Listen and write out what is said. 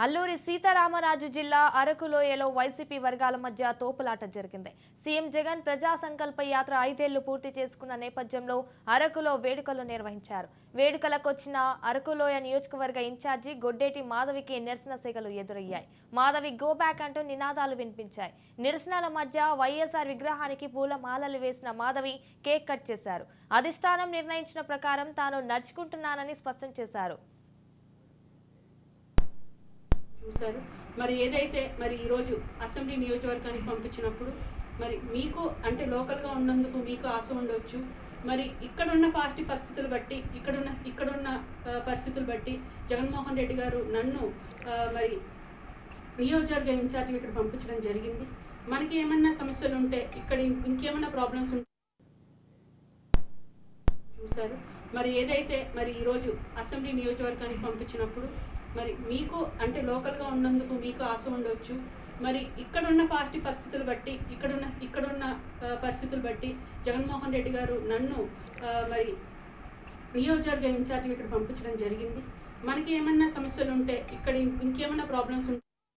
అల్లూరి సీతారామరాజు జిల్లా అరకులోయలో వైసీపీ వర్గాల మధ్య తోపులాట జరిగింది. సీఎం జగన్ ప్రజా సంకల్ప యాత్ర 5 ఏళ్లు పూర్తి చేసుకున్న నేపథ్యంలో అరకులో వేడుకలు నిర్వహించారు. వేడుకలకు వచ్చిన అరకులోయ నియోజకవర్గ ఇన్ఛార్జి గొడ్డేటి మాధవికి నిరసన సేగలు ఎదురయ్యాయి. మాధవి గో బ్యాక్ అంటూ నినాదాలు వినిపించాయి. నిరసనల మధ్య వైఎస్ఆర్ విగ్రహానికి పూల మాలలు వేసిన మాధవి కేక్ కట్ చేశారు. అధిష్టానం నిర్ణయించిన ప్రకారం తాను నడుచుకుంటున్నానని స్పష్టం చేశారు. చూశారు మరి ఏదైతే మరి ఈరోజు అసెంబ్లీ నియోజకవర్గానికి పంపించినప్పుడు మరి మీకు అంటే లోకల్గా ఉన్నందుకు మీకు ఆశ ఉండవచ్చు. మరి ఇక్కడున్న పార్టీ పరిస్థితులు బట్టి ఇక్కడున్న పరిస్థితులు బట్టి జగన్మోహన్ రెడ్డి గారు నన్ను మరి నియోజకవర్గ ఇన్ఛార్జిగా ఇక్కడ పంపించడం జరిగింది. మనకి ఏమన్నా సమస్యలు ఉంటే ఇక్కడ ఇంకేమన్నా ప్రాబ్లమ్స్ ఉంటే చూశారు మరి ఏదైతే మరి ఈరోజు అసెంబ్లీ నియోజకవర్గానికి పంపించినప్పుడు మరి మీకు అంటే లోకల్గా ఉన్నందుకు మీకు ఆశ ఉండవచ్చు. మరి ఇక్కడున్న పార్టీ పరిస్థితులు బట్టి ఇక్కడున్న పరిస్థితులు బట్టి జగన్మోహన్ రెడ్డి గారు నన్ను మరి నియోజకవర్గ ఇన్ఛార్జిగా ఇక్కడ పంపించడం జరిగింది. మనకి ఏమన్నా సమస్యలు ఉంటే ఇక్కడ ఇంకేమన్నా ప్రాబ్లమ్స్ ఉంటే